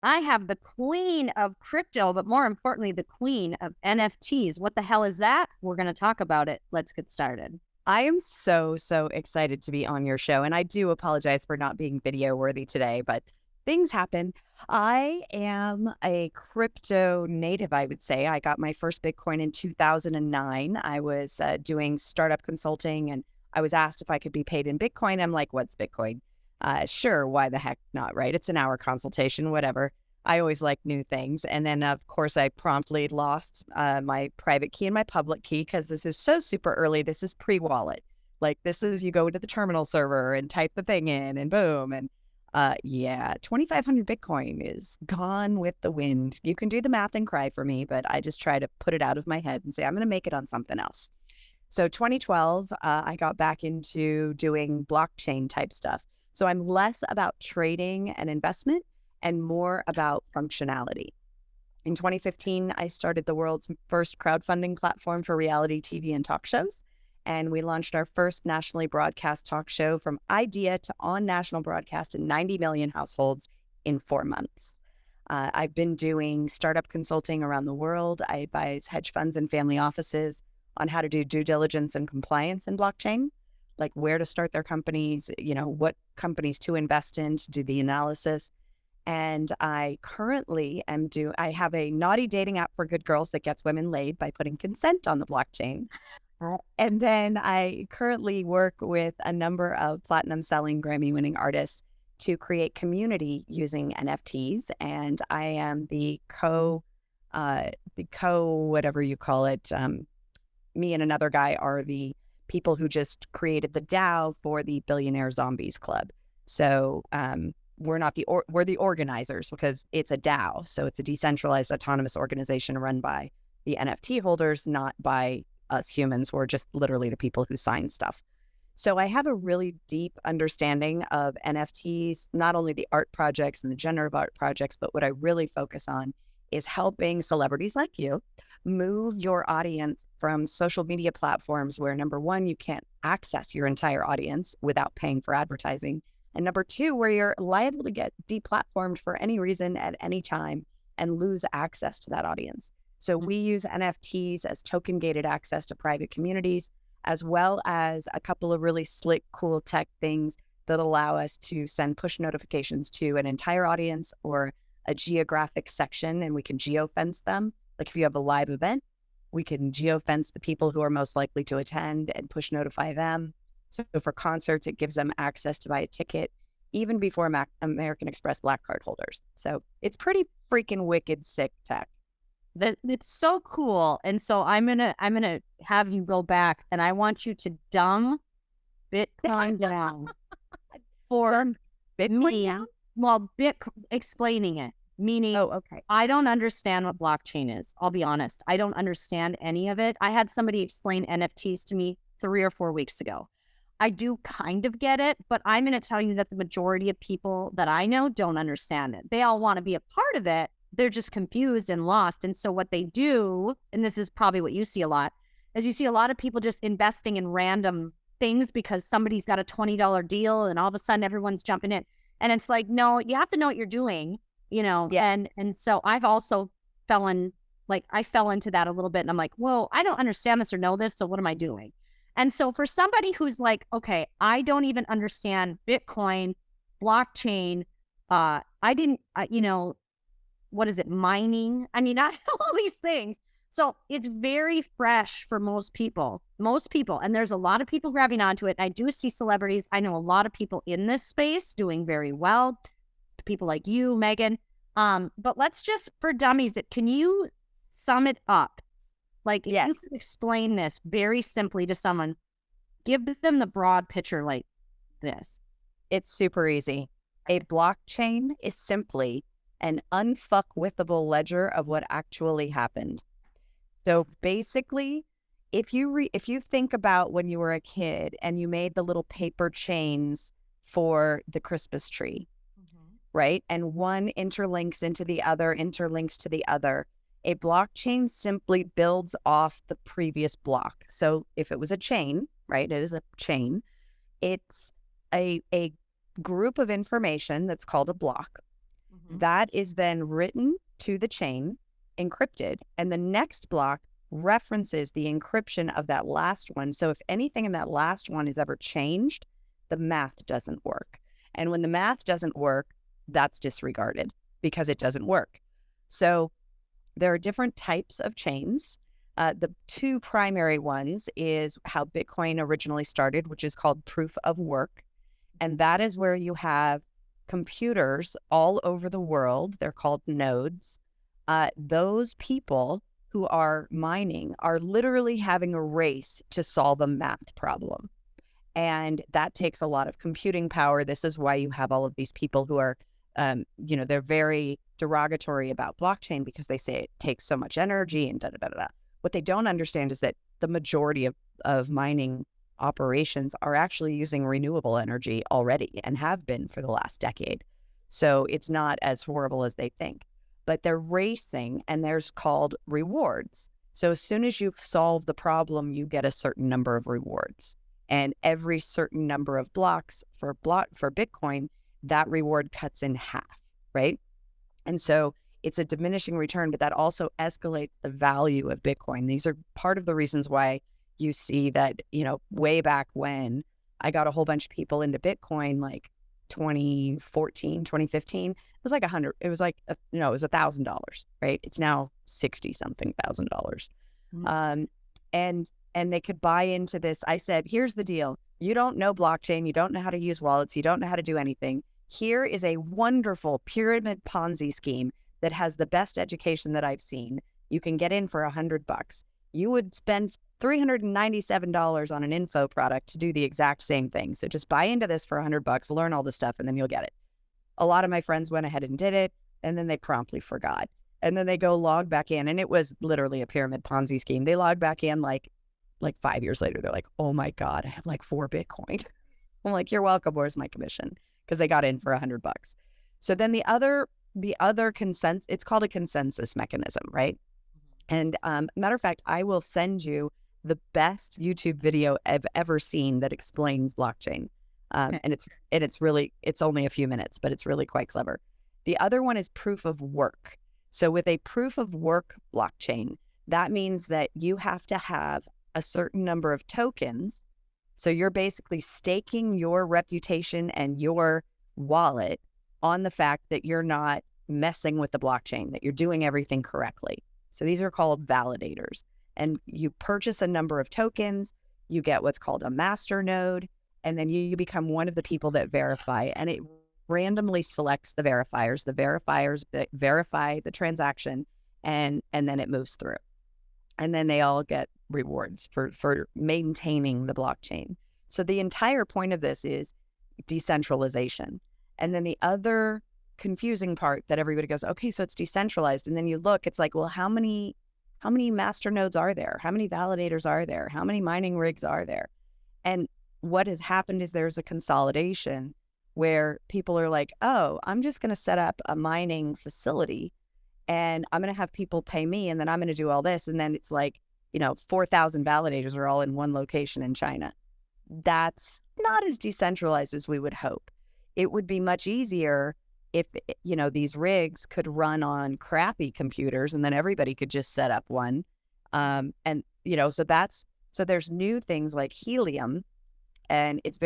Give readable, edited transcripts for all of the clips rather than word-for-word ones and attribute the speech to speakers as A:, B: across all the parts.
A: I have the queen of crypto, but more importantly, the queen of NFTs. What the hell is that? We're going to talk about it. Let's get started.
B: I am so excited to be on your show. And I do apologize for not being video worthy today, but things happen. I am a crypto native, I would say. I got my first Bitcoin in 2009. I was doing startup consulting and I was asked if I could be paid in Bitcoin. I'm like, what's Bitcoin? Sure, why the heck not, right? It's an hour consultation, whatever. I always like new things. And then, of course, I promptly lost my private key and my public key because this is so super early. This is pre-wallet. Like this is you go to the terminal server and type the thing in and boom. And yeah, 2,500 Bitcoin is gone with the wind. You can do the math and cry for me, but I just try to put it out of my head and say, I'm going to make it on something else. So 2012, I got back into doing blockchain type stuff. So I'm less about trading and investment and more about functionality. In 2015, I started the world's first crowdfunding platform for reality TV and talk shows. And we launched our first nationally broadcast talk show from idea to on national broadcast in 90 million households in 4 months. I've been doing startup consulting around the world. I advise hedge funds and family offices on how to do due diligence and compliance in blockchain, like where to start their companies, what companies to invest in to do the analysis. And I currently I have a naughty dating app for good girls that gets women laid by putting consent on the blockchain. And then I currently work with a number of platinum selling Grammy winning artists to create community using NFTs. And I am whatever you call it. Me and another guy are the people who just created the DAO for the Billionaire Zombies Club. So, we're not we're the organizers because it's a DAO. So it's a decentralized autonomous organization run by the NFT holders, not by us humans. We're just literally the people who sign stuff. So I have a really deep understanding of NFTs, not only the art projects and the generative art projects, but what I really focus on is helping celebrities like you move your audience from social media platforms where, number one, you can't access your entire audience without paying for advertising. And number two, where you're liable to get deplatformed for any reason at any time and lose access to that audience. So we use NFTs as token gated access to private communities, as well as a couple of really slick, cool tech things that allow us to send push notifications to an entire audience or a geographic section, and we can geofence them. Like if you have a live event, we can geofence the people who are most likely to attend and push notify them. So for concerts, it gives them access to buy a ticket even before American Express Black Card holders. So it's pretty freaking wicked sick tech.
A: It's so cool. And so I'm gonna have you go back and I want you to dumb Bitcoin down for
B: Dumb Bitcoin
A: me.
B: down?
A: Well, explaining it, meaning
B: Oh, okay.
A: I don't understand what blockchain is. I'll be honest. I don't understand any of it. I had somebody explain NFTs to me 3 or 4 weeks ago. I do kind of get it, but I'm going to tell you that the majority of people that I know don't understand it. They all want to be a part of it. They're just confused and lost. And so what they do, and this is probably what you see a lot, is you see a lot of people just investing in random things because somebody's got a $20 deal and all of a sudden everyone's jumping in. And it's like, no, you have to know what you're doing,
B: Yes.
A: and so I've also I fell into that a little bit and I'm like, whoa, I don't understand this or know this. So what am I doing? And so for somebody who's like, okay, I don't even understand Bitcoin, blockchain, I didn't, what is it, mining? I mean, I all these things. So it's very fresh for most people, and there's a lot of people grabbing onto it. I do see celebrities. I know a lot of people in this space doing very well. People like you, Megan. But let's just, for dummies, can you sum it up? Like, if you
B: Yes.
A: could explain this very simply to someone, give them the broad picture like this.
B: It's super easy. A blockchain is simply an unfuckwithable ledger of what actually happened. So basically, if you think about when you were a kid and you made the little paper chains for the Christmas tree, right? And one interlinks into the other, interlinks to the other. A blockchain simply builds off the previous block. So if it was a chain, right? It is a chain. It's a group of information that's called a block.
A: Mhm.
B: That is then written to the chain, encrypted, and the next block references the encryption of that last one. So if anything in that last one is ever changed, the math doesn't work. And when the math doesn't work, that's disregarded because it doesn't work. So there are different types of chains. The two primary ones is how Bitcoin originally started, which is called proof of work. And that is where you have computers all over the world. They're called nodes. Those people who are mining are literally having a race to solve a math problem. And that takes a lot of computing power. This is why you have all of these people who are, they're very derogatory about blockchain because they say it takes so much energy and da da da da. What they don't understand is that the majority of mining operations are actually using renewable energy already and have been for the last decade. So it's not as horrible as they think. But they're racing, and there's called rewards. So as soon as you've solved the problem, you get a certain number of rewards. And every certain number of blocks for Bitcoin, that reward cuts in half, right? And so it's a diminishing return, but that also escalates the value of Bitcoin. These are part of the reasons why you see that, way back when I got a whole bunch of people into Bitcoin, like 2014, 2015, it was like it was like, it was $1,000, right? It's now 60 something thousand dollars.
A: Mhm.
B: And they could buy into this. I said, here's the deal. You don't know blockchain. You don't know how to use wallets. You don't know how to do anything. Here is a wonderful pyramid Ponzi scheme that has the best education that I've seen. You can get in for $100. You would spend $397 on an info product to do the exact same thing. So just buy into this for $100, learn all the stuff, and then you'll get it. A lot of my friends went ahead and did it, and then they promptly forgot. And then they go log back in, and it was literally a pyramid Ponzi scheme. They log back in like 5 years later. They're like, oh my God, I have like 4 Bitcoin. I'm like, you're welcome. Where's my commission? Because they got in for $100. So then the other consensus, it's called a consensus mechanism, right? And matter of fact, I will send you the best YouTube video I've ever seen that explains blockchain.
A: Okay.
B: And it's only a few minutes, but it's really quite clever. The other one is proof of work. So with a proof of work blockchain, that means that you have to have a certain number of tokens. So you're basically staking your reputation and your wallet on the fact that you're not messing with the blockchain, that you're doing everything correctly. So these are called validators. And you purchase a number of tokens, you get what's called a master node, and then you become one of the people that verify. And it randomly selects the verifiers. The verifiers verify the transaction, and then it moves through. And then they all get rewards for maintaining the blockchain. So the entire point of this is decentralization. And then the other confusing part that everybody goes, okay, so it's decentralized. And then you look, it's like, well, how many master nodes are there? How many validators are there? How many mining rigs are there? And what has happened is there's a consolidation where people are like, oh, I'm just going to set up a mining facility and I'm going to have people pay me, and then I'm going to do all this. And then it's like, 4,000 validators are all in one location in China. That's not as decentralized as we would hope. It would be much easier if, these rigs could run on crappy computers and then everybody could just set up one. So there's new things like helium, and it's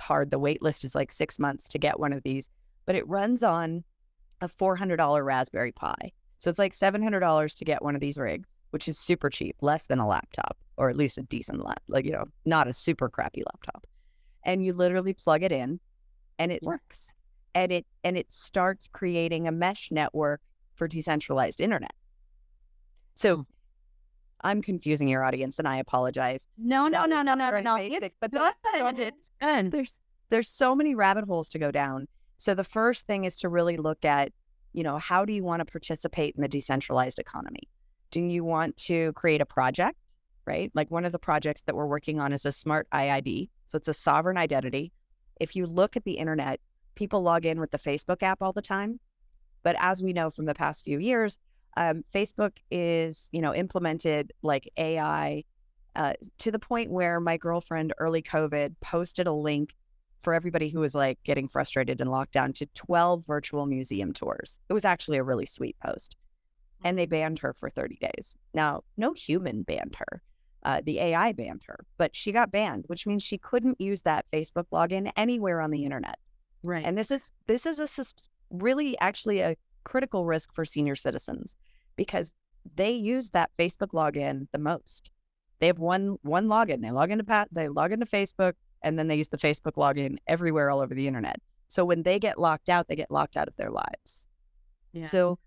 B: hard. The wait list is like 6 months to get one of these, but it runs on a $400 Raspberry Pi. So it's like $700 to get one of these rigs, which is super cheap, less than a laptop, or at least a decent not a super crappy laptop. And you literally plug it in and it works. And it starts creating a mesh network for decentralized internet. So I'm confusing your audience, and I apologize.
A: No.
B: Basic,
A: It's
B: but
A: good. It's good.
B: there's so many rabbit holes to go down. So the first thing is to really look at, how do you want to participate in the decentralized economy? Do you want to create a project, right? Like one of the projects that we're working on is a smart IID. So it's a sovereign identity. If you look at the internet, people log in with the Facebook app all the time. But as we know from the past few years, Facebook is, implemented like AI to the point where my girlfriend early COVID posted a link for everybody who was like getting frustrated and locked down to 12 virtual museum tours. It was actually a really sweet post. And they banned her for 30 days. Now, no human banned her. The AI banned her, but she got banned, which means she couldn't use that Facebook login anywhere on the internet.
A: Right.
B: And this is really actually a critical risk for senior citizens because they use that Facebook login the most. They have one login. They log into Facebook, and then they use the Facebook login everywhere all over the internet. So when they get locked out, they get locked out of their lives.
A: Yeah.
B: So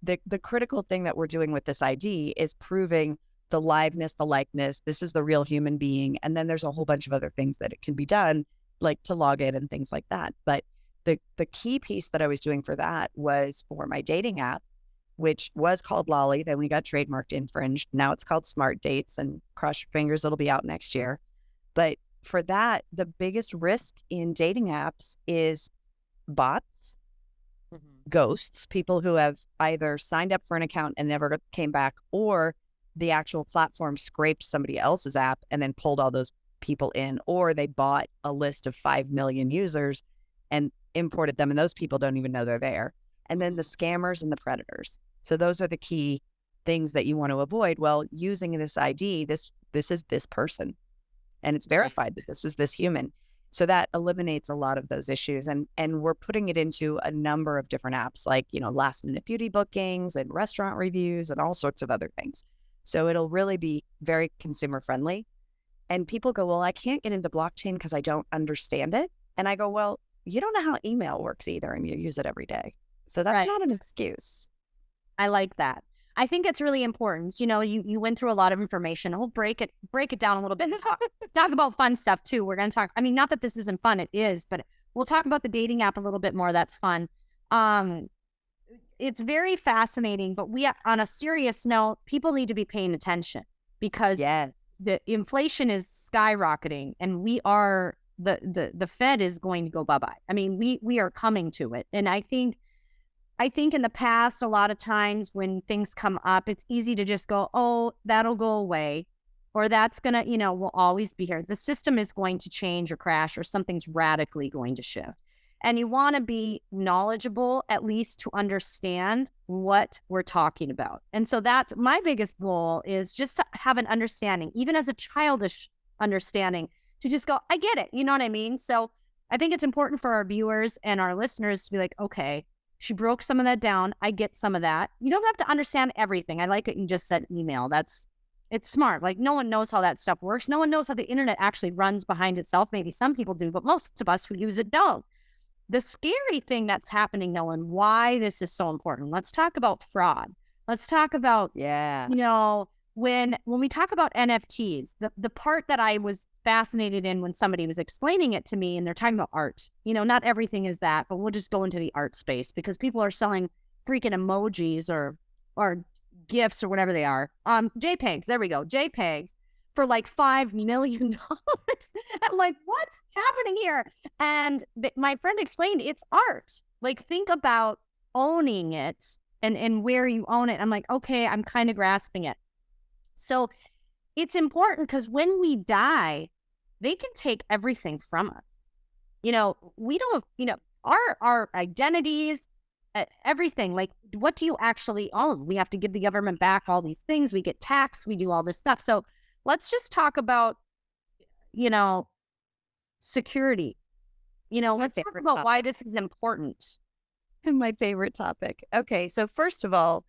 B: the critical thing that we're doing with this ID is proving the liveness, the likeness. This is the real human being. And then there's a whole bunch of other things that it can be done, like to log in and things like that. But the key piece that I was doing for that was for my dating app, which was called Lolly. Then we got trademarked infringed. Now it's called Smart Dates, and cross your fingers, it'll be out next year. But for that, the biggest risk in dating apps is bots, ghosts, people who have either signed up for an account and never came back, or the actual platform scraped somebody else's app and then pulled all those people in, or they bought a list of 5 million users and imported them, and those people don't even know they're there. And then the scammers and the predators. So those are the key things that you want to avoid. Well, using this ID, this is this person, and it's verified that this is this human. So that eliminates a lot of those issues. And we're putting it into a number of different apps, like, last minute beauty bookings and restaurant reviews and all sorts of other things. So it'll really be very consumer friendly. And people go, well, I can't get into blockchain because I don't understand it. And I go, well, you don't know how email works either, and you use it every day. So that's not an excuse.
A: I like that. I think it's really important. You went through a lot of information. We'll break it down a little bit and talk about fun stuff too. We're going to talk, not that this isn't fun, it is, but we'll talk about the dating app a little bit more. That's fun. It's very fascinating, but on a serious note, people need to be paying attention because the inflation is skyrocketing, and the Fed is going to go bye-bye. We are coming to it. And I think in the past, a lot of times when things come up, it's easy to just go, oh, that'll go away, or that's going to, will always be here. The system is going to change or crash, or something's radically going to shift. And you want to be knowledgeable, at least to understand what we're talking about. And so that's my biggest goal, is just to have an understanding, even as a childish understanding, to just go, I get it. You know what I mean? So I think it's important for our viewers and our listeners to be like, okay, she broke some of that down. I get some of that. You don't have to understand everything. I like it. You just said email. It's smart. Like, no one knows how that stuff works. No one knows how the internet actually runs behind itself. Maybe some people do, but most of us who use it don't. The scary thing that's happening, though, and why this is so important, let's talk about fraud. Let's talk about, when we talk about NFTs, the part that I was fascinated in when somebody was explaining it to me, and they're talking about art. Not everything is that, but we'll just go into the art space because people are selling freaking emojis or GIFs or whatever they are. JPEGs, there we go, JPEGs for like $5 million. I'm like, what's happening here? And my friend explained it's art. Like, think about owning it and where you own it. I'm like, okay, I'm kind of grasping it. So it's important because when we die, they can take everything from us. We don't, our identities, everything. Like, what do you actually own? We have to give the government back all these things. We get taxed. We do all this stuff. So let's just talk about, security. Let's talk about why this is important.
B: My favorite topic. Okay, so first of all,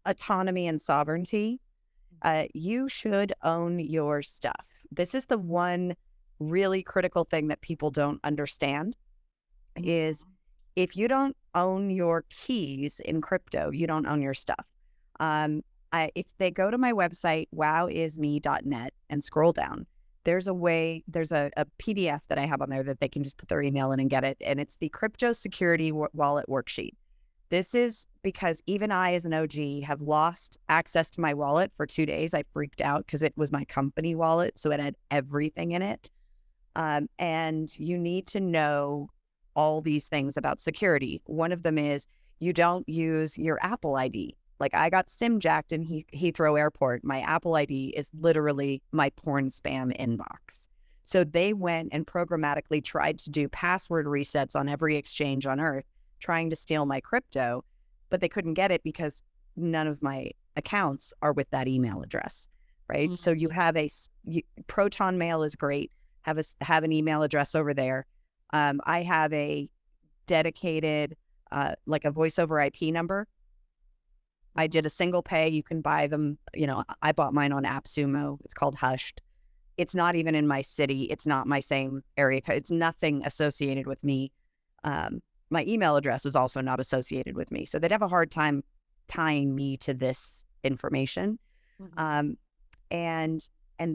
B: autonomy and sovereignty. You should own your stuff. This is the one really critical thing that people don't understand is if you don't own your keys in crypto, you don't own your stuff. If they go to my website, wowisme.net, and scroll down, there's a PDF that I have on there that they can just put their email in and get it. And it's the crypto security wallet worksheet. This is because even I, as an OG, have lost access to my wallet for 2 days. I freaked out because it was my company wallet, so it had everything in it. And you need to know all these things about security. One of them is you don't use your Apple ID. Like, I got SIM jacked in Heathrow Airport. My Apple ID is literally my porn spam inbox. So they went and programmatically tried to do password resets on every exchange on earth, trying to steal my crypto, but they couldn't get it because none of my accounts are with that email address, right? So you have Proton Mail is great. Have an email address over there. I have a dedicated, like a voice over IP number. I did a single pay. You can buy them. I bought mine on AppSumo. It's called Hushed. It's not even in my city. It's not my same area code. It's nothing associated with me. My email address is also not associated with me. So they'd have a hard time tying me to this information. And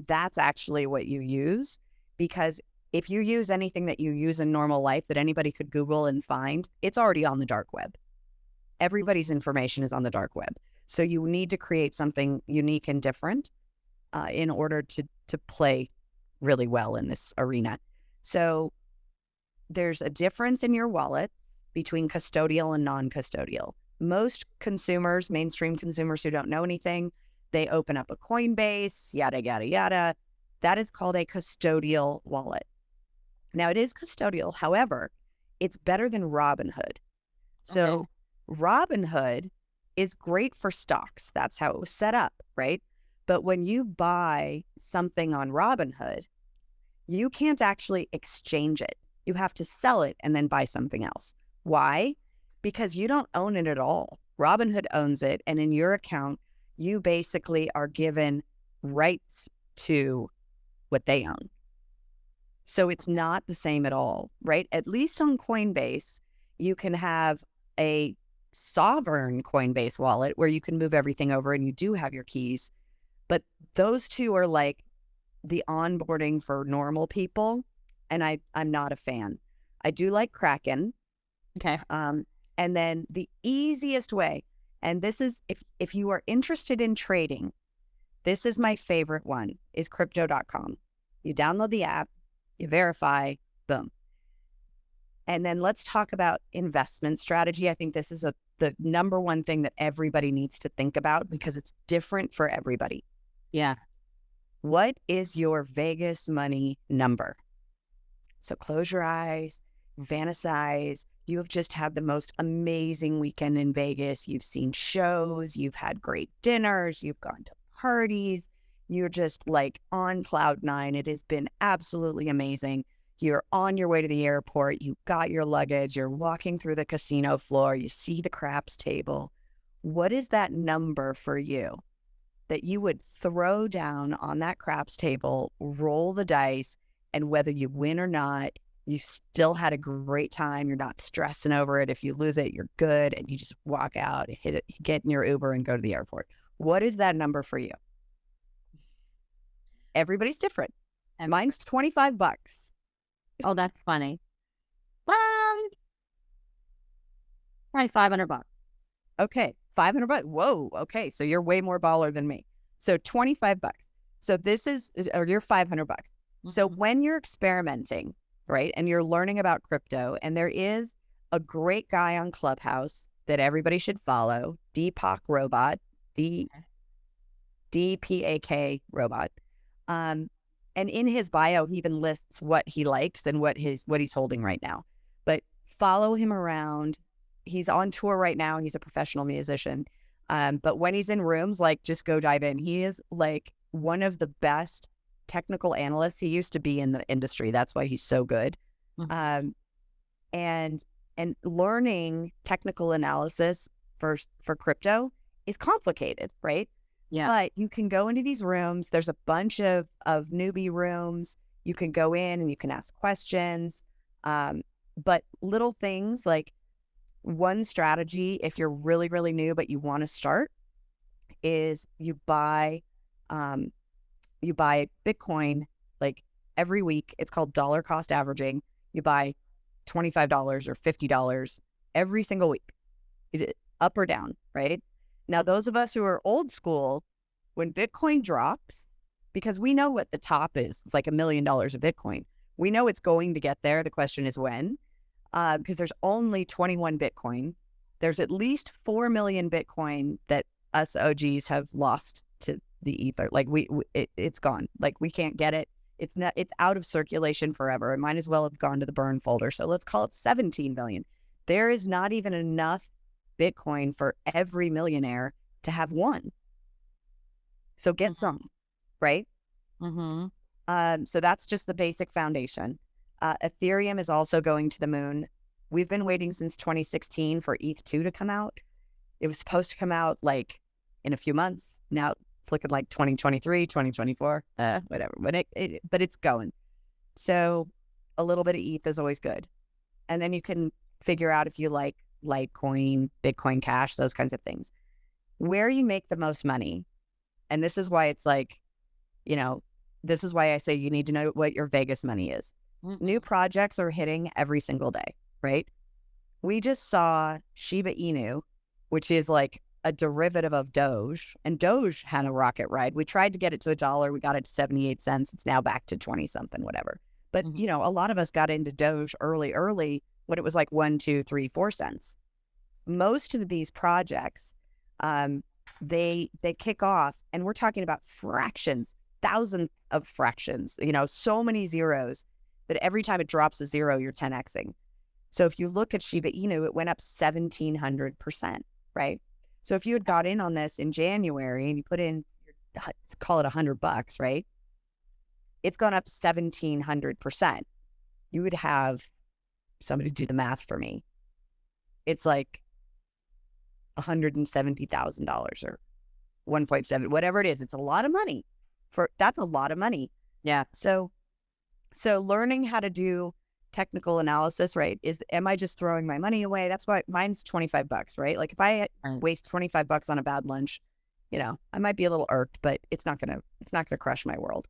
B: that's actually what you use, because if you use anything that you use in normal life that anybody could Google and find, it's already on the dark web. Everybody's information is on the dark web. So you need to create something unique and different in order to play really well in this arena. So there's a difference in your wallets between custodial and non-custodial. Most consumers, mainstream consumers who don't know anything, they open up a Coinbase, yada, yada, yada. That is called a custodial wallet. Now, it is custodial. However, it's better than Robinhood. So Robinhood is great for stocks. That's how it was set up, right? But when you buy something on Robinhood, you can't actually exchange it. You have to sell it and then buy something else. Why? Because you don't own it at all. Robinhood owns it. And in your account, you basically are given rights to what they own. So it's not the same at all, right? At least on Coinbase, you can have a sovereign Coinbase wallet where you can move everything over and you do have your keys. But those two are like the onboarding for normal people. And I'm not a fan. I do like Kraken.
A: Okay.
B: And then the easiest way, and this is if you are interested in trading, this is my favorite one, is crypto.com. You download the app, you verify, boom. And then let's talk about investment strategy. I think this is the number one thing that everybody needs to think about because it's different for everybody.
A: Yeah.
B: What is your Vegas money number? So close your eyes, fantasize. You have just had the most amazing weekend in Vegas. You've seen shows, you've had great dinners, you've gone to parties. You're just like on cloud nine. It has been absolutely amazing. You're on your way to the airport. You got your luggage. You're walking through the casino floor. You see the craps table. What is that number for you that you would throw down on that craps table, roll the dice, and whether you win or not, you still had a great time. You're not stressing over it. If you lose it, you're good. And you just walk out, hit it, get in your Uber and go to the airport. What is that number for you? Everybody's different. And mine's $25.
A: Oh, that's funny. Probably $500.
B: Okay, $500. Whoa. Okay, so you're way more baller than me. So $25. So this is, or you're $500. So when you're experimenting, right, and you're learning about crypto, and there is a great guy on Clubhouse that everybody should follow, Deepak Robot, DPAK Robot. And in his bio, he even lists what he likes and what he's holding right now. But follow him around. He's on tour right now. He's a professional musician. But when he's in rooms, like, just go dive in. He is like one of the best technical analysts. He used to be in the industry. That's why he's so good. And learning technical analysis for crypto is complicated, right?
A: Yeah.
B: But you can go into these rooms. There's a bunch of newbie rooms. You can go in and you can ask questions. But little things like, one strategy, if you're really, really new, but you want to start, is you buy Bitcoin like every week. It's called dollar cost averaging. You buy $25 or $50 every single week, up or down, right? Now, those of us who are old school, when Bitcoin drops, because we know what the top is, it's like $1 million of Bitcoin. We know it's going to get there. The question is when, because there's only 21 Bitcoin. There's at least 4 million Bitcoin that us OGs have lost to the ether. Like it's gone. Like, we can't get it. it's out of circulation forever. It might as well have gone to the burn folder. So let's call it 17 million. There is not even enough Bitcoin for every millionaire to have one. So get some, right?
A: Mm-hmm.
B: So that's just the basic foundation. Ethereum is also going to the moon. We've been waiting since 2016 for ETH2 to come out. It was supposed to come out like in a few months. Now it's looking like 2023, 2024, whatever. But it's going. So a little bit of ETH is always good. And then you can figure out if you like Litecoin, Bitcoin Cash, those kinds of things. Where you make the most money, and this is why it's like, this is why I say you need to know what your Vegas money is.
A: Mm-hmm.
B: New projects are hitting every single day, right? We just saw Shiba Inu, which is like a derivative of Doge, and Doge had a rocket ride. We tried to get it to $1. We got it to 78 cents. It's now back to 20 something, whatever. But, a lot of us got into Doge early when it was like 1, 2, 3, 4 cents. Most of these projects, they kick off, and we're talking about fractions, thousands of fractions, so many zeros that every time it drops a zero, you're 10xing. So if you look at Shiba Inu, it went up 1,700%, right? So if you had got in on this in January and you put in, call it $100, right? It's gone up 1,700%. You would have somebody do the math for me. It's like $170,000 or 1.7, whatever it is. It's a lot of money. That's a lot of money.
A: Yeah.
B: So learning how to do technical analysis, right? Am I just throwing my money away? That's why mine's $25, right? Like if I waste $25 on a bad lunch, I might be a little irked, but it's not gonna crush my world.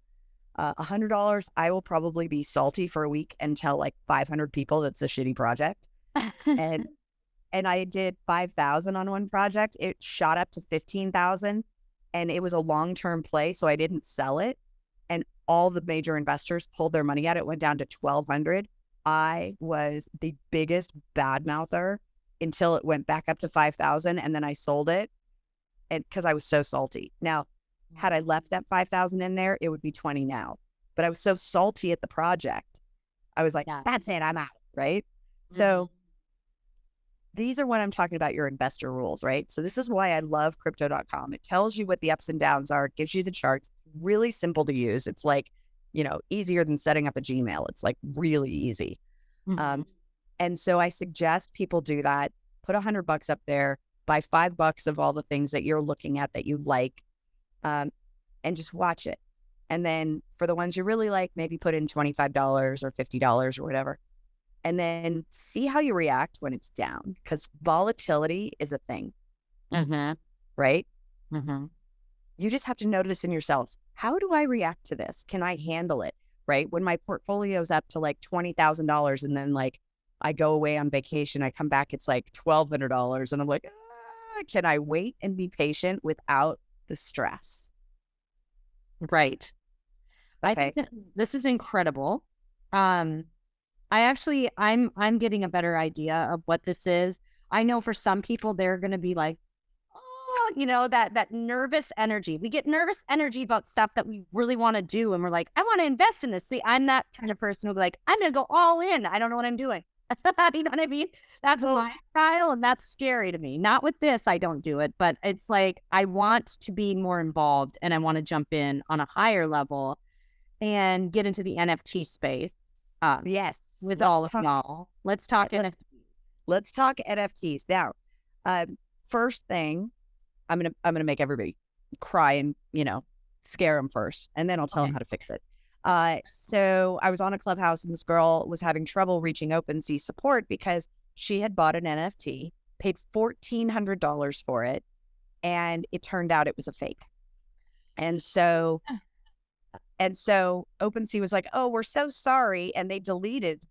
B: $100, I will probably be salty for a week and tell like 500 people that's a shitty project. and I did 5,000 on one project. It shot up to 15,000, and it was a long-term play, so I didn't sell it. And all the major investors pulled their money out. It went down to 1,200. I was the biggest badmouther until it went back up to 5,000, and then I sold it, and because I was so salty. Now, had I left that 5,000 in there, it would be 20 now. But I was so salty at the project, I was like, that's it, I'm out, right? So these are what I'm talking about, your investor rules, right? So this is why I love crypto.com. It tells you what the ups and downs are. It gives you the charts. It's really simple to use. It's like, easier than setting up a Gmail. It's like really easy. And so I suggest people do that. Put $100 up there, buy $5 of all the things that you're looking at that you like, and just watch it. And then for the ones you really like, maybe put in $25 or $50 or whatever. And then see how you react when it's down, because volatility is a thing, right? You just have to notice in yourself, how do I react to this? Can I handle it, right? When my portfolio's up to like $20,000 and then like I go away on vacation, I come back, it's like $1,200 and I'm like, can I wait and be patient without the stress?
A: Right.
B: Okay.
A: I think this is incredible. I'm getting a better idea of what this is. I know for some people, they're going to be like, that nervous energy. We get nervous energy about stuff that we really want to do. And we're like, I want to invest in this. See, I'm that kind of person who'll be like, I'm going to go all in. I don't know what I'm doing. You know what I mean? That's my style, and that's scary to me. Not with this, I don't do it, but it's like, I want to be more involved and I want to jump in on a higher level and get into the NFT space.
B: Yes.
A: With all of y'all. Let's talk NFTs.
B: Let's talk NFTs. Now, first thing, I'm gonna make everybody cry and scare them first, and then I'll tell them how to fix it. So I was on a Clubhouse, and this girl was having trouble reaching OpenSea support because she had bought an NFT, paid $1,400 for it, and it turned out it was a fake. And so OpenSea was like, "Oh, we're so sorry," and they deleted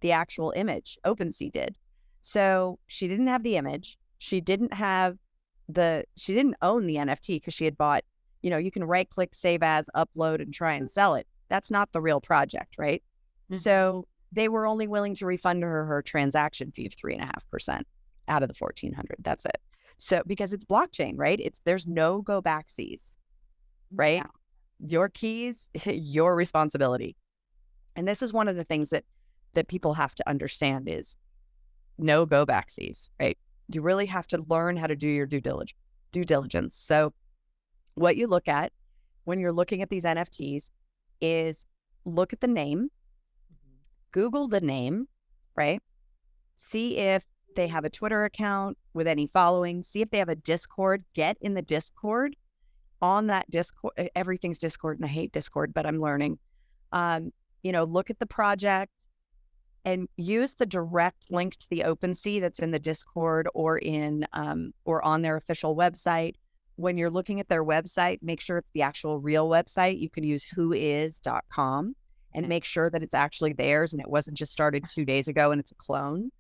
B: the actual image. OpenSea did. So she didn't have the image. She didn't own the NFT because she had bought, you can right click, save as, upload, and try and sell it. That's not the real project, right? So they were only willing to refund her transaction fee of 3.5% out of the 1,400. That's it. So because it's blockchain, right? There's no go back fees, right? your keys, your responsibility. And this is one of the things that people have to understand is no go backsies, right? You really have to learn how to do your due diligence. So what you look at when you're looking at these NFTs is look at the name, Google the name, right? See if they have a Twitter account with any following, see if they have a Discord, get in the Discord. On that Discord, everything's Discord and I hate Discord, but I'm learning. Look at the project and use the direct link to the OpenSea that's in the Discord or or on their official website. When you're looking at their website, make sure it's the actual real website. You can use whois.com and make sure that it's actually theirs and it wasn't just started 2 days ago and it's a clone.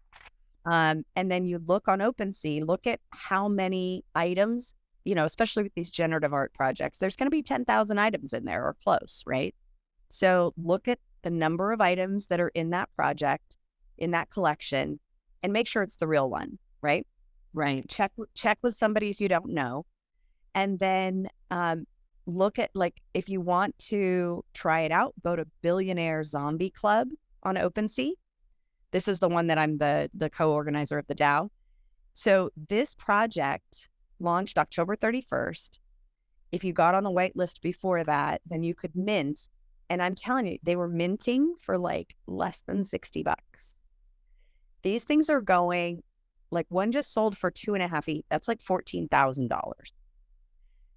B: And then you look on OpenSea, look at how many items, especially with these generative art projects, there's going to be 10,000 items in there or close, right? So look at the number of items that are in that project, in that collection, and make sure it's the real one, right?
A: Right.
B: Check with somebody if you don't know. And then look at, like, if you want to try it out, go to Billionaire Zombie Club on OpenSea. This is the one that I'm the co-organizer of the DAO. So this project launched October 31st. If you got on the wait list before that, then you could mint. And I'm telling you, they were minting for like less than $60. These things are going, like one just sold for 2.5 ETH. That's like $14,000.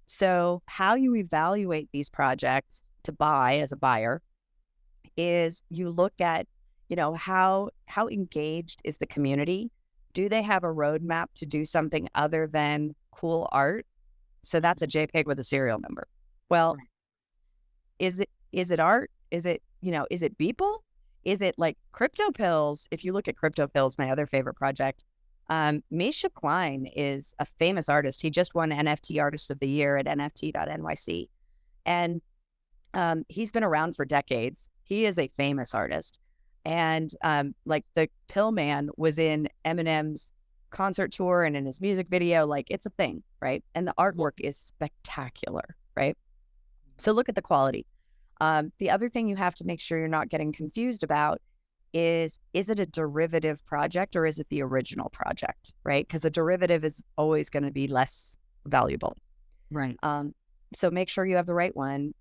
B: So how you evaluate these projects to buy as a buyer is you look at, how engaged is the community? Do they have a roadmap to do something other than cool art? So that's a JPEG with a serial number. Well, is it art? Is it Beeple? Is it like Crypto Pills? If you look at Crypto Pills, my other favorite project, Misha Klein is a famous artist. He just won NFT Artist of the Year at NFT.nyc. And he's been around for decades. He is a famous artist. And like the Pill Man was in Eminem's concert tour and in his music video, like it's a thing, right? And the artwork is spectacular, right? So look at the quality. The other thing you have to make sure you're not getting confused about is it a derivative project or is it the original project, right? Because a derivative is always going to be less valuable.
A: Right.
B: So make sure you have the right one.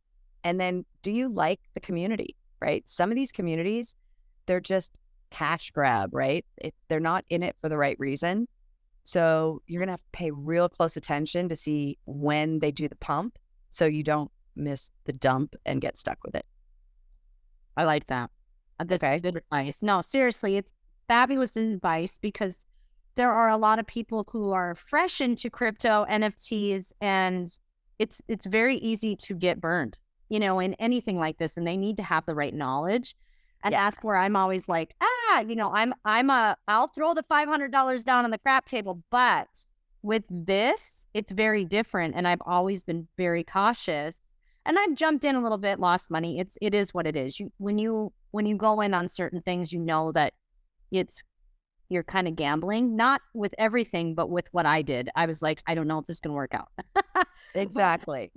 B: And then do you like the community, right? Some of these communities, they're just cash grab, right? They're not in it for the right reason. So you're going to have to pay real close attention to see when they do the pump so you don't miss the dump and get stuck with it.
A: I like that. That's good advice. No, seriously, it's fabulous advice because there are a lot of people who are fresh into crypto NFTs and it's very easy to get burned, in anything like this, and they need to have the right knowledge. And that's where I'm always like, I'll throw the $500 down on the crap table, but with this, it's very different. And I've always been very cautious. And I've jumped in a little bit, lost money. It is what it is. When you go in on certain things, that you're kind of gambling, not with everything, but with what I did. I was like, I don't know if this is going to work out.
B: Exactly.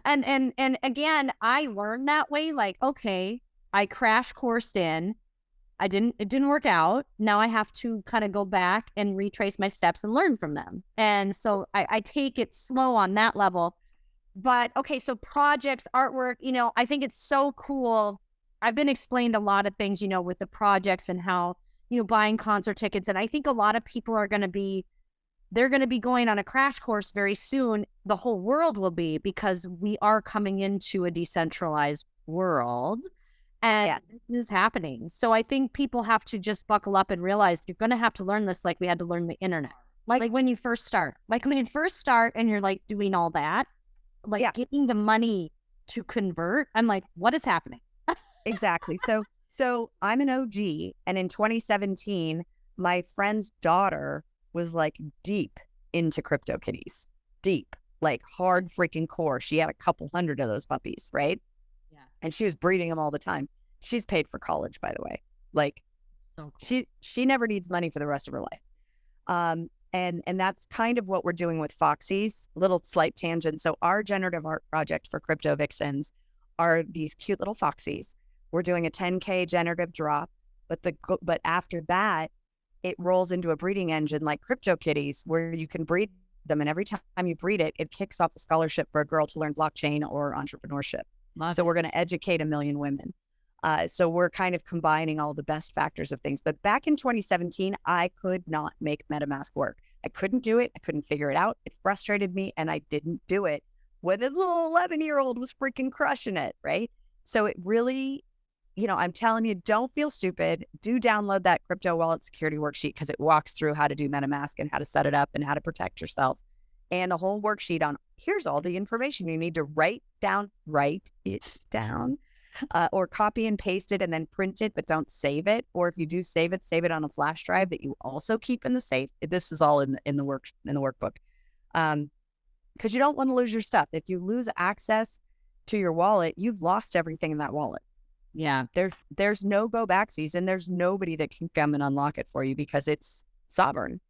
A: And again, I learned that way. Like, okay, I crash coursed in. It didn't work out. Now I have to kind of go back and retrace my steps and learn from them. And so I take it slow on that level. But okay, so projects, artwork, I think it's so cool. I've been explained a lot of things, with the projects and how, buying concert tickets. And I think a lot of people are going to be going on a crash course very soon. The whole world will be, because we are coming into a decentralized world and this is happening. So I think people have to just buckle up and realize you're going to have to learn this like we had to learn the internet. Like when you first start, and you're like doing all that, getting the money to convert. I'm like, what is happening?
B: Exactly. So I'm an OG, and in 2017, my friend's daughter was like deep into CryptoKitties, deep, like hard freaking core. She had a couple hundred of those puppies, right? Yeah. And she was breeding them all the time. She's paid for college, by the way. Like, so cool. She never needs money for the rest of her life. And that's kind of what we're doing with Foxy's. Little slight tangent. So our generative art project for Crypto Vixens are these cute little foxies. We're doing a 10K generative drop, but after that, it rolls into a breeding engine like Crypto Kitties, where you can breed them, and every time you breed it, it kicks off a scholarship for a girl to learn blockchain or entrepreneurship. So we're going to educate 1 million women. So we're kind of combining all the best factors of things. But back in 2017, I could not make MetaMask work. I couldn't do it. I couldn't figure it out. It frustrated me, and I didn't do it when this little 11-year-old was freaking crushing it, right? So it really, I'm telling you, don't feel stupid. Do download that crypto wallet security worksheet, because it walks through how to do MetaMask and how to set it up and how to protect yourself, and a whole worksheet on here's all the information you need to write it down. Or copy and paste it and then print it, but don't save it. Or if you do save it on a flash drive that you also keep in the safe. This is all in the workbook, because you don't want to lose your stuff. If you lose access to your wallet, you've lost everything in that wallet.
A: Yeah,
B: there's no go back season. There's nobody that can come and unlock it for you because it's sovereign.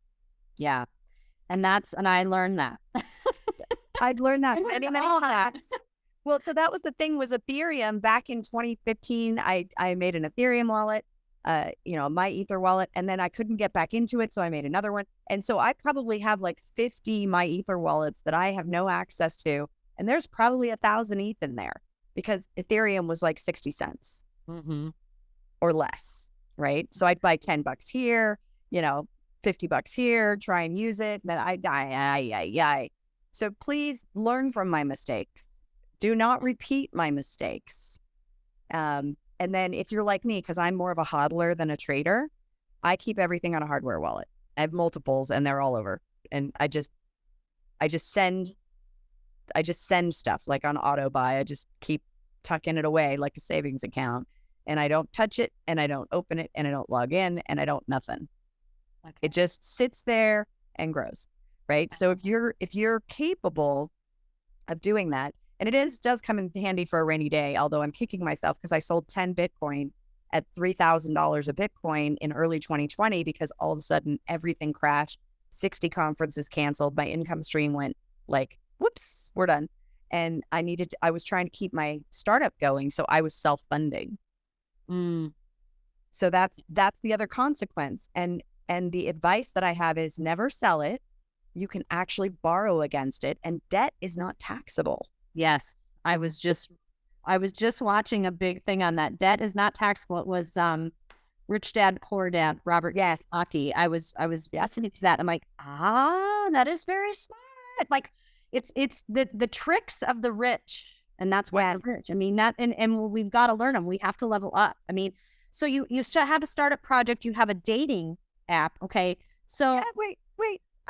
A: Yeah, and I learned that.
B: I've learned that many times. Well, so that was the thing was Ethereum back in 2015. I made an Ethereum wallet, my Ether wallet, and then I couldn't get back into it. So I made another one. And so I probably have like 50 my Ether wallets that I have no access to. And there's probably 1,000 ETH in there because Ethereum was like 60 cents or less. Right. So I'd buy $10 here, $50 here, try and use it. Then I die. So please learn from my mistakes. Do not repeat my mistakes. And then if you're like me, because I'm more of a hodler than a trader, I keep everything on a hardware wallet. I have multiples and they're all over. And I just send stuff like on auto buy. I just keep tucking it away like a savings account. And I don't touch it, and I don't open it, and I don't log in, and I don't nothing. Okay. It just sits there and grows. Right. So if you're capable of doing that, and it does come in handy for a rainy day, although I'm kicking myself because I sold 10 Bitcoin at $3,000 a Bitcoin in early 2020 because all of a sudden everything crashed. 60 conferences canceled. My income stream went like, whoops, we're done. And I was trying to keep my startup going. So I was self-funding. So that's the other consequence. And the advice that I have is never sell it. You can actually borrow against it, and debt is not taxable.
A: Yes, I was just watching a big thing on that. Debt is not taxable. It was Rich Dad Poor Dad, Robert Kiyosaki. I was listening to that. I'm like, that is very smart. Like it's the tricks of the rich, and that's why they're rich. I mean that, and we've got to learn them. We have to level up. I mean, so you have a startup project. You have a dating app. Okay, so
B: wait.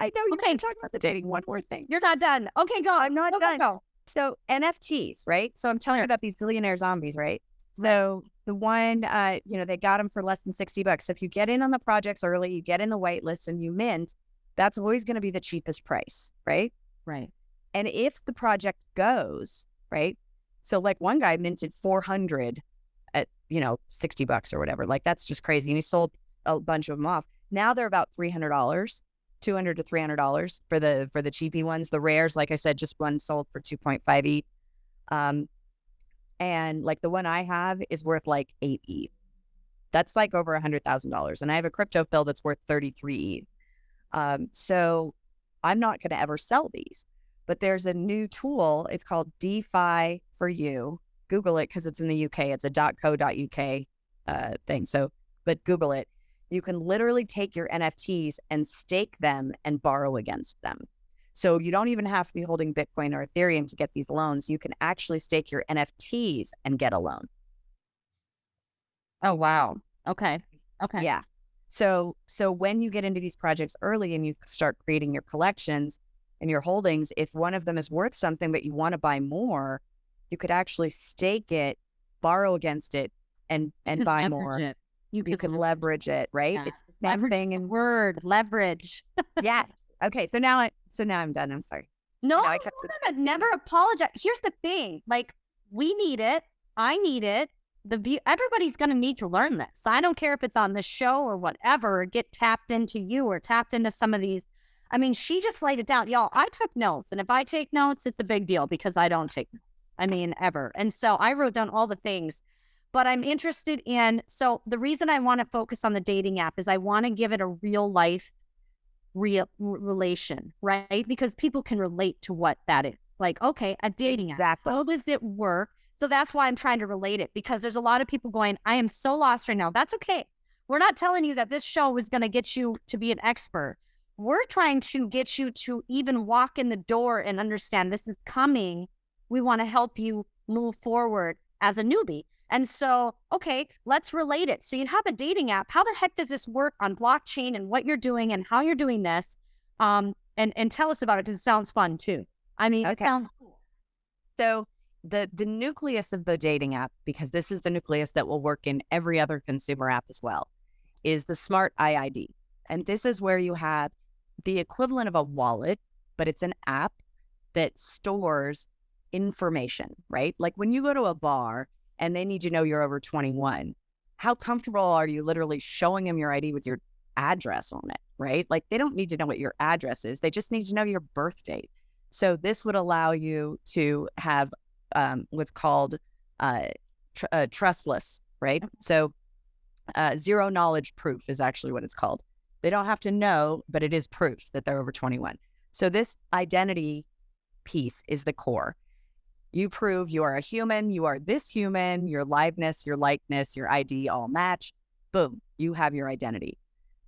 B: I know you're going to talk about the dating. One more thing.
A: You're not done. Okay, go.
B: I'm not done.
A: Go.
B: So NFTs, right? So I'm telling you about these billionaire zombies, right? So the one, they got them for less than $60. So if you get in on the projects early, you get in the white list and you mint, that's always going to be the cheapest price, right?
A: Right.
B: And if the project goes, right? So like one guy minted 400 at, $60 or whatever. Like that's just crazy. And he sold a bunch of them off. Now they're about $300, $200 to $300 for the cheapy ones. The rares, like I said, just one sold for 2.5 ETH. And like the one I have is worth like 8 ETH. That's like over $100,000. And I have a crypto pill that's worth 33 ETH. So I'm not going to ever sell these. But there's a new tool. It's called DeFi for You. Google it because it's in the UK. It's a .co.uk thing. So, but Google it. You can literally take your NFTs and stake them and borrow against them. So you don't even have to be holding Bitcoin or Ethereum to get these loans. You can actually stake your NFTs and get a loan.
A: Oh, wow. Okay.
B: Yeah. So when you get into these projects early and you start creating your collections and your holdings, if one of them is worth something, but you want to buy more, you could actually stake it, borrow against it, and buy more.
A: It.
B: You can leverage it, right?
A: Yeah.
B: It's the same
A: leverage
B: thing. And
A: leverage.
B: Yes. Okay. So now I'm done. I'm sorry.
A: No, never apologize. Here's the thing. Like, we need it. I need it. Everybody's going to need to learn this. I don't care if it's on this show or whatever, or get tapped into you or tapped into some of these I mean, she just laid it down. Y'all, I took notes. And if I take notes, it's a big deal because I don't take notes. I mean, ever. And so I wrote down all the things. But I'm interested in, so the reason I want to focus on the dating app is I want to give it a real life relation, right? Because people can relate to what that is. Like, okay, a dating app.
B: Exactly.
A: How does it work? So that's why I'm trying to relate it, because there's a lot of people going, I am so lost right now. That's okay. We're not telling you that this show is going to get you to be an expert. We're trying to get you to even walk in the door and understand this is coming. We want to help you move forward as a newbie. And so, okay, let's relate it. So you have a dating app. How the heck does this work on blockchain and what you're doing and how you're doing this? And tell us about it, because it sounds fun too. I mean, it
B: Okay.
A: sounds cool.
B: So the nucleus of the dating app, because this is the nucleus that will work in every other consumer app as well, is the smart IID. And this is where you have the equivalent of a wallet, but it's an app that stores information, right? Like when you go to a bar and they need to know you're over 21, how comfortable are you literally showing them your ID with your address on it, right? Like they don't need to know what your address is. They just need to know your birth date. So this would allow you to have what's called trustless, right? So zero knowledge proof is actually what it's called. They don't have to know, but it is proof that they're over 21. So this identity piece is the core. You prove you are a human, you are this human, your liveness, your likeness, your ID all match. Boom, you have your identity.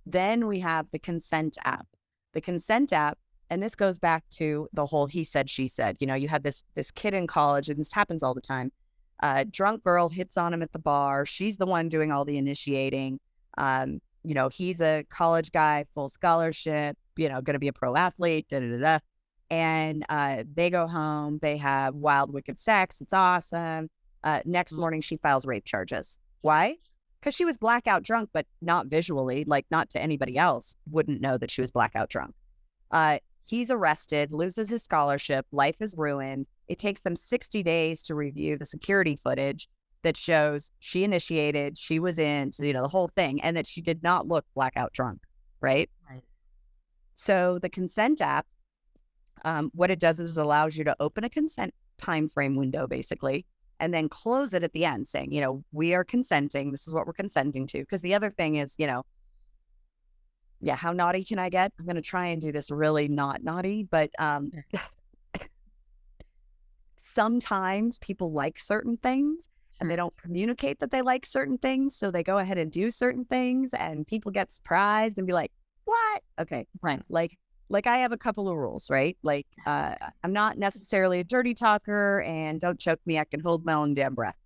B: Then we have the consent app. The consent app, and this goes back to the whole he said, she said. You know, you had this kid in college, and this happens all the time. Drunk girl hits on him at the bar. She's the one doing all the initiating. You know, he's a college guy, full scholarship, you know, going to be a pro athlete, da da da da. And they go home, they have wild, wicked sex. It's awesome. Next morning, she files rape charges. Why? Because she was blackout drunk, but not visually, like not to anybody else, wouldn't know that she was blackout drunk. He's arrested, loses his scholarship, life is ruined. It takes them 60 days to review the security footage that shows she initiated, she was in, you know, the whole thing, and that she did not look blackout drunk, right?
A: Right.
B: So the consent app, what it does is it allows you to open a consent time frame window, basically, and then close it at the end saying, you know, we are consenting. This is what we're consenting to. Because the other thing is, you know, yeah, how naughty can I get? I'm going to try and do this really not naughty, but sometimes people like certain things and they don't communicate that they like certain things. So they go ahead and do certain things and people get surprised and be like, what? Okay.
A: Right.
B: Like I have a couple of rules, right? Like I'm not necessarily a dirty talker, and don't choke me. I can hold my own damn breath,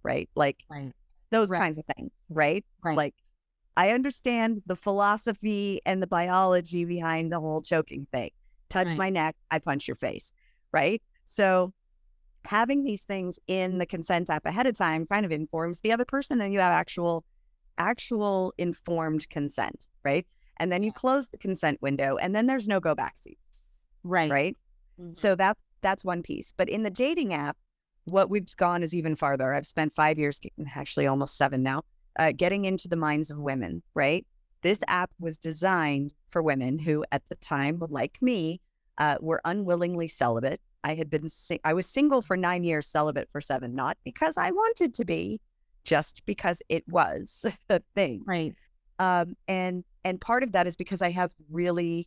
B: right? Like
A: Right.
B: those
A: Right.
B: kinds of things, right?
A: Right.
B: Like I understand the philosophy and the biology behind the whole choking thing. Touch
A: Right.
B: my neck, I punch your face, right? So having these things in the consent app ahead of time kind of informs the other person, and you have actual informed consent, right? And then you close the consent window, and then there's no go backsies,
A: Right.
B: right?
A: Mhm.
B: So that's one piece. But in the dating app, what we've gone is even farther. I've spent 5 years, actually almost 7 now, getting into the minds of women, right? This app was designed for women who, at the time, like me, were unwillingly celibate. I was single for 9 years, celibate for 7, not because I wanted to be, just because it was a thing.
A: Right.
B: And part of that is because I have really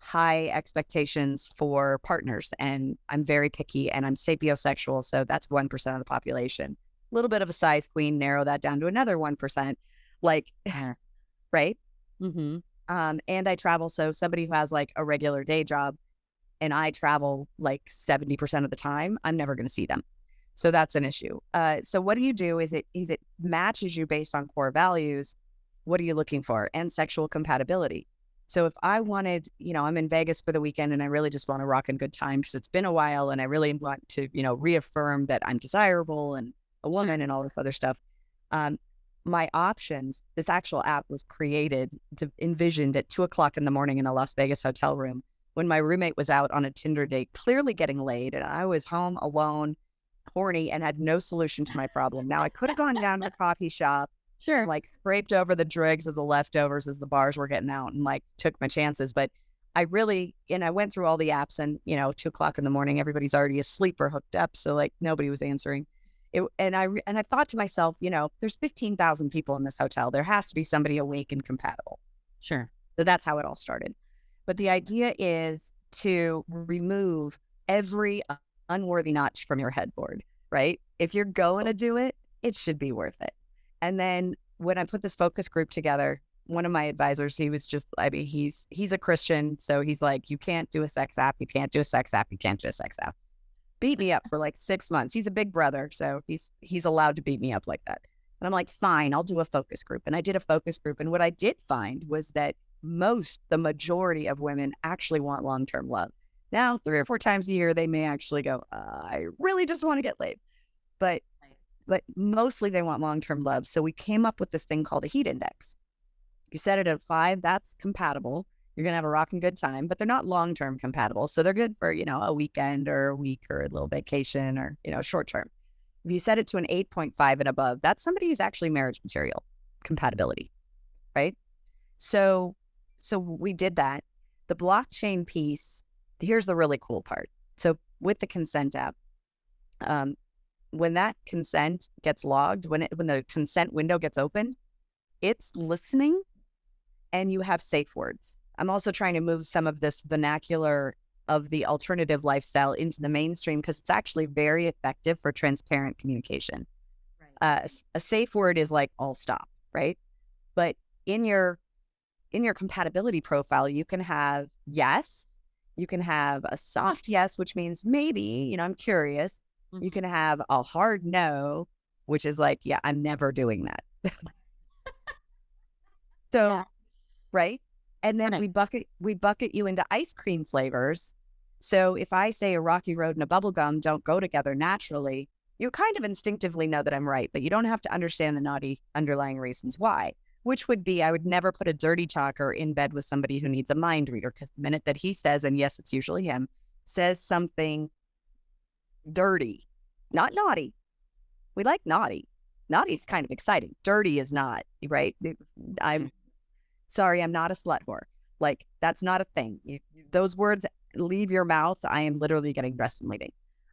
B: high expectations for partners, and I'm very picky, and I'm sapiosexual, so that's 1% of the population. A little bit of a size queen, narrow that down to another 1%, like, right?
A: Mm-hmm.
B: And I travel, so somebody who has like a regular day job, and I travel like 70% of the time, I'm never going to see them. So that's an issue. So what do you do is it matches you based on core values. What are you looking for? And sexual compatibility. So if I wanted, you know, I'm in Vegas for the weekend and I really just want to rock a good time because it's been a while and I really want to, you know, reaffirm that I'm desirable and a woman and all this other stuff. My options, this actual app was envisioned at 2:00 in the morning in a Las Vegas hotel room when my roommate was out on a Tinder date, clearly getting laid, and I was home alone, horny, and had no solution to my problem. Now I could have gone down to the coffee shop,
A: Sure.
B: like scraped over the dregs of the leftovers as the bars were getting out and like took my chances. But I went through all the apps and, 2 o'clock in the morning, everybody's already asleep or hooked up. So like nobody was answering it. And I thought to myself, there's 15,000 people in this hotel. There has to be somebody awake and compatible.
A: Sure.
B: So that's how it all started. But the idea is to remove every unworthy notch from your headboard, right? If you're going to do it, it should be worth it. And then when I put this focus group together, one of my advisors, he was just, I mean, he's a Christian. So he's like, you can't do a sex app. You can't do a sex app. You can't do a sex app. Beat me up for like 6 months. He's a big brother. So he's allowed to beat me up like that. And I'm like, fine, I'll do a focus group. And I did a focus group. And what I did find was that the majority of women actually want long-term love. Now, 3 or 4 times a year, they may actually go, I really just want to get laid. But mostly they want long-term love. So we came up with this thing called a heat index. You set it at 5, that's compatible. You're going to have a rocking good time, but they're not long-term compatible. So they're good for, a weekend or a week or a little vacation or, short-term. If you set it to an 8.5 and above, that's somebody who's actually marriage material compatibility, right? So we did that. The blockchain piece, here's the really cool part. So with the consent app, when that consent gets logged, when the consent window gets opened, it's listening and you have safe words. I'm also trying to move some of this vernacular of the alternative lifestyle into the mainstream because it's actually very effective for transparent communication. Right. A safe word is like, I'll stop, right? But in your compatibility profile, you can have yes, you can have a soft yes, which means maybe, I'm curious. Mm-hmm. You can have a hard no, which is like, yeah, I'm never doing that. So, yeah. Right. And then we bucket you into ice cream flavors. So if I say a rocky road and a bubble gum don't go together naturally, you kind of instinctively know that I'm right, but you don't have to understand the naughty underlying reasons why, which would be I would never put a dirty talker in bed with somebody who needs a mind reader because the minute that he says, and yes, it's usually him, says something dirty, not naughty. We like naughty. Naughty's kind of exciting. Dirty is not, right? I'm sorry, I'm not a slut whore. Like, that's not a thing. Those words leave your mouth. I am literally getting dressed and leaving.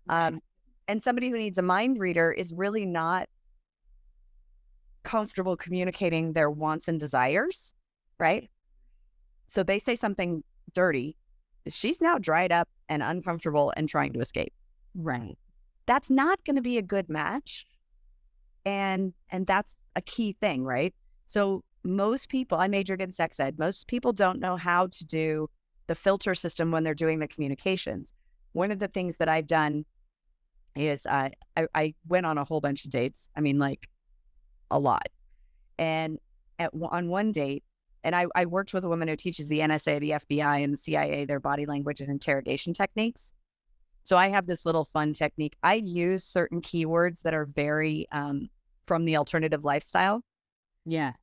B: And somebody who needs a mind reader is really not comfortable communicating their wants and desires, right? So they say something dirty. She's now dried up and uncomfortable and trying to escape.
A: Right.
B: That's not going to be a good match. And that's a key thing, right? So most people, I majored in sex ed, most people don't know how to do the filter system when they're doing the communications. One of the things that I've done is I went on a whole bunch of dates. I mean, like a lot. And on one date, and I worked with a woman who teaches the NSA, the FBI, and the CIA their body language and interrogation techniques. So I have this little fun technique. I use certain keywords that are very from the alternative lifestyle.
A: Yeah.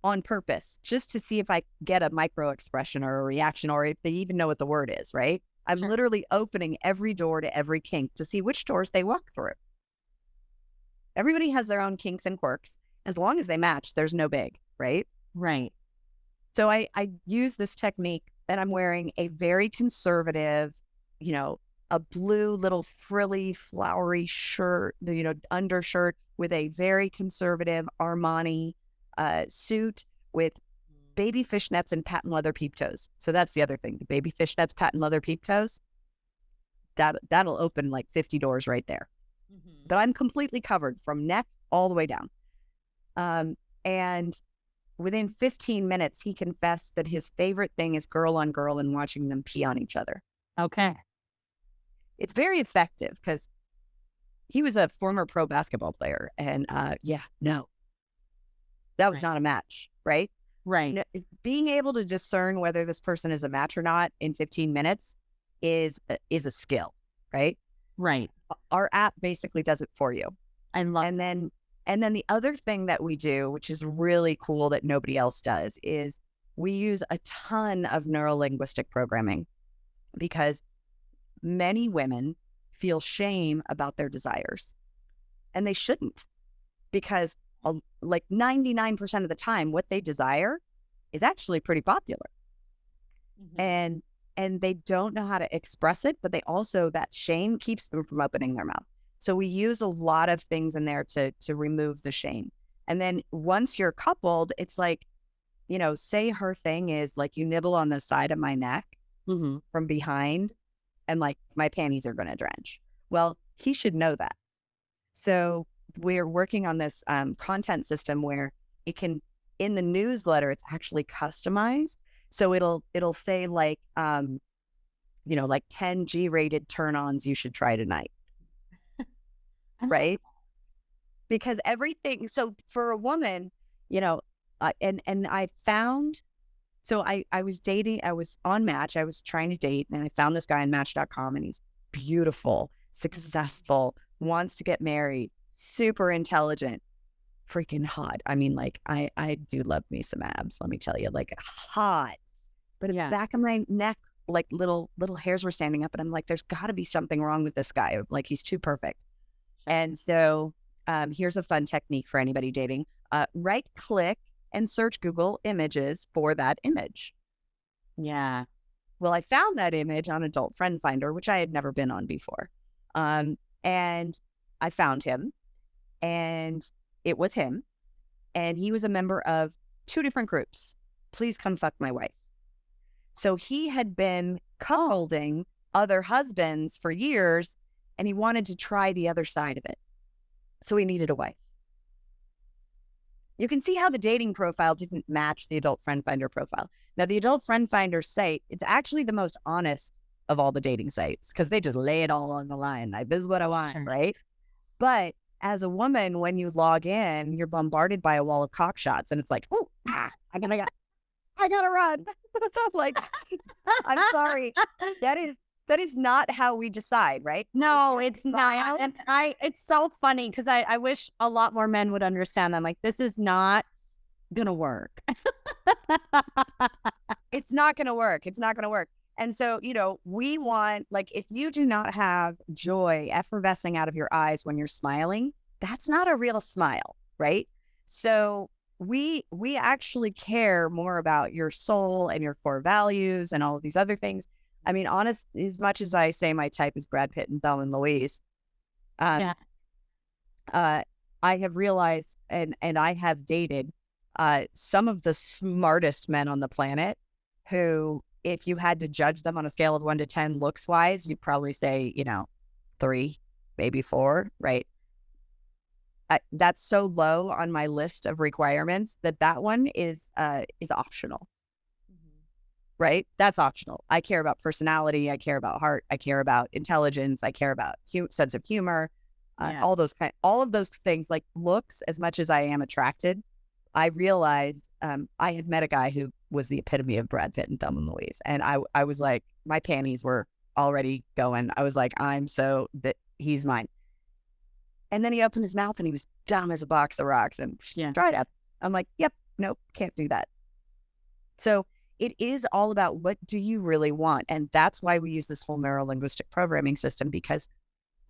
B: On purpose, just to see if I get a micro expression or a reaction, or if they even know what the word is, right? I'm literally opening every door to every kink to see which doors they walk through. Everybody has their own kinks and quirks. As long as they match, there's no big, right?
A: Right.
B: So I use this technique, and I'm wearing a very conservative, a blue little frilly, flowery shirt, undershirt with a very conservative Armani suit with baby fishnets and patent leather peep toes. So that's the other thing. The baby fishnets, patent leather peep toes, that'll open like 50 doors right there. Mm-hmm. But I'm completely covered from neck all the way down. And within 15 minutes, he confessed that his favorite thing is girl on girl and watching them pee on each other.
A: Okay.
B: It's very effective because he was a former pro basketball player. And no, that was not a match, right?
A: Right.
B: Being able to discern whether this person is a match or not in 15 minutes is a skill, right?
A: Right.
B: Our app basically does it for you.
A: I love
B: and then the other thing that we do, which is really cool that nobody else does, is we use a ton of neurolinguistic programming because many women feel shame about their desires, and they shouldn't, because like 99% of the time, what they desire is actually pretty popular.
A: Mhm.
B: and they don't know how to express it, but they also, that shame keeps them from opening their mouth. So we use a lot of things in there to remove the shame. And then once you're coupled, it's like, say her thing is like, you nibble on the side of my neck
A: Mhm.
B: from behind, and like my panties are going to drench. Well, he should know that. So we're working on this content system where it can, in the newsletter, it's actually customized. So it'll say like, like 10 G-rated turn-ons you should try tonight,
A: I love
B: right? Because everything. So for a woman, you know, and I found. So I was dating. I was on Match. I was trying to date, and I found this guy on Match.com, and he's beautiful, successful, wants to get married, super intelligent, freaking hot. I mean, like I do love me some abs. Let me tell you, like hot. But at the
A: Yeah.
B: back of my neck, like little hairs were standing up, and I'm like, there's got to be something wrong with this guy. Like he's too perfect. And so here's a fun technique for anybody dating. Right click and search Google Images for that image.
A: Yeah.
B: Well, I found that image on Adult Friend Finder, which I had never been on before. And I found him, and it was him. And he was a member of two different groups. Please come fuck my wife. So he had been cuckolding other husbands for years, and he wanted to try the other side of it. So he needed a wife. You can see how the dating profile didn't match the Adult Friend Finder profile. Now, the Adult Friend Finder site, it's actually the most honest of all the dating sites because they just lay it all on the line. Like, this is what I want,
A: Sure.
B: right? But as a woman, when you log in, you're bombarded by a wall of cock shots, and it's like, oh, I gotta run. Like, I'm sorry. That is not how we decide, right?
A: No, it's not.
B: Style.
A: And it's so funny because I wish a lot more men would understand that. I'm like, this is not gonna work.
B: It's not going to work. It's not going to work. And so, we want, like, if you do not have joy effervescing out of your eyes when you're smiling, that's not a real smile, right? So we actually care more about your soul and your core values and all of these other things. I mean, honest, as much as I say my type is Brad Pitt and Thelma and Louise, um,
A: Yeah.
B: uh, I have realized, and I have dated some of the smartest men on the planet who, if you had to judge them on a scale of 1 to 10 looks wise, you'd probably say, 3, maybe 4, right? That's so low on my list of requirements that one is optional,
A: Mhm.
B: right? That's optional. I care about personality. I care about heart. I care about intelligence. I care about sense of humor.
A: Yeah.
B: All of those things, like looks, as much as I am attracted. I realized I had met a guy who was the epitome of Brad Pitt and Thelma and Louise, and I was like, my panties were already going. I was like, that he's mine. And then he opened his mouth and he was dumb as a box of rocks and
A: Yeah.
B: dried up. I'm like, yep, nope, can't do that. So it is all about, what do you really want? And that's why we use this whole neuro-linguistic programming system, because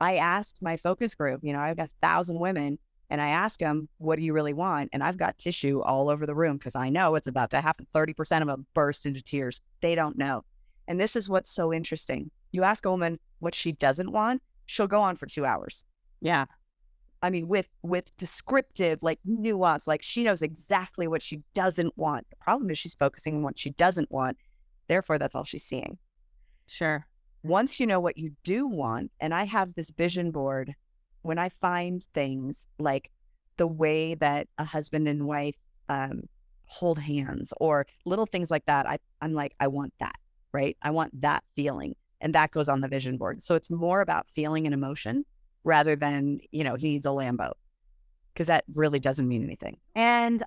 B: I asked my focus group, I've got 1,000 women, and I ask them, what do you really want? And I've got tissue all over the room because I know it's about to happen. 30% of them burst into tears. They don't know. And this is what's so interesting. You ask a woman what she doesn't want, she'll go on for 2 hours.
A: Yeah.
B: I mean, with descriptive, like nuance, like she knows exactly what she doesn't want. The problem is she's focusing on what she doesn't want. Therefore, that's all she's seeing.
A: Sure.
B: Once you know what you do want, and I have this vision board, when I find things like the way that a husband and wife hold hands or little things like that, I'm like, I want that, right? I want that feeling. And that goes on the vision board. So it's more about feeling and emotion rather than, he needs a Lambo, because that really doesn't mean anything.
A: And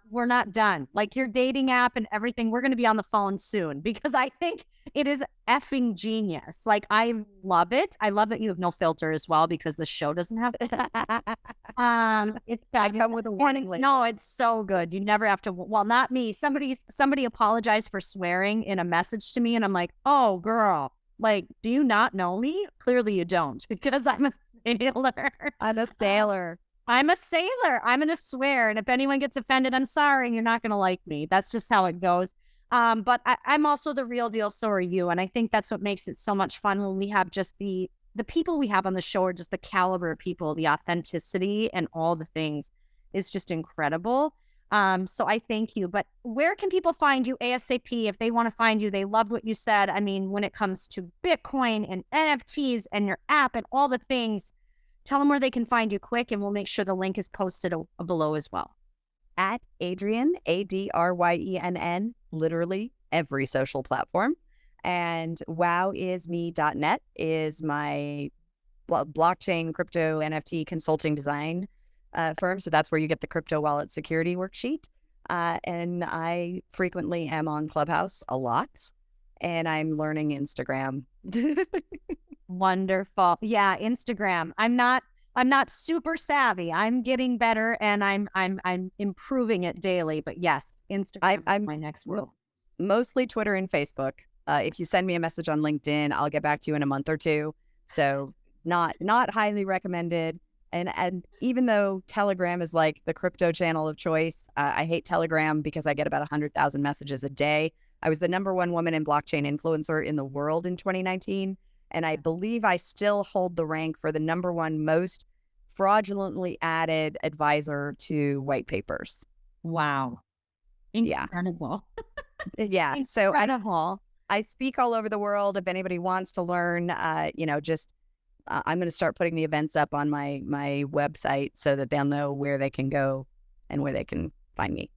A: we're not done. Like your dating app and everything, we're going to be on the phone soon because I think it is effing genius. Like I love it. I love that you have no filter as well because the show doesn't have. It's
B: I come with a warning label.
A: no, it's so good. You never have to. Well, not me. Somebody apologized for swearing in a message to me, and I'm like, oh girl, like, do you not know me? Clearly, you don't because I'm a sailor.
B: I'm a sailor.
A: I'm a sailor. I'm going to swear. And if anyone gets offended, I'm sorry. You're not going to like me. That's just how it goes. But I'm also the real deal. So are you. And I think that's what makes it so much fun when we have just the people we have on the show are just the caliber of people, the authenticity and all the things is just incredible. So I thank you. But where can people find you ASAP if they want to find you? They loved what you said. I mean, when it comes to Bitcoin and NFTs and your app and all the things, tell them where they can find you quick, and we'll make sure the link is posted below as well.
B: At Adryenn, Adryenn, literally every social platform. And wowisme.net is my blockchain, crypto, NFT consulting design firm. So that's where you get the crypto wallet security worksheet. And I frequently am on Clubhouse a lot, and I'm learning Instagram.
A: Wonderful. Yeah, Instagram. I'm not super savvy. I'm getting better and I'm improving it daily. But yes, Instagram is
B: I'm
A: my next world.
B: mostly Twitter and Facebook. If you send me a message on LinkedIn, I'll get back to you in a month or two. So not highly recommended. And even though Telegram is like the crypto channel of choice, I hate Telegram because I get about 100,000 messages a day. I was the #1 woman in blockchain influencer in the world in 2019. And I believe I still hold the rank for the #1 most fraudulently added advisor to white papers.
A: Wow.
B: Yeah.
A: Incredible.
B: Yeah. So
A: Incredible.
B: I speak all over the world. If anybody wants to learn, just I'm going to start putting the events up on my website so that they'll know where they can go and where they can find me.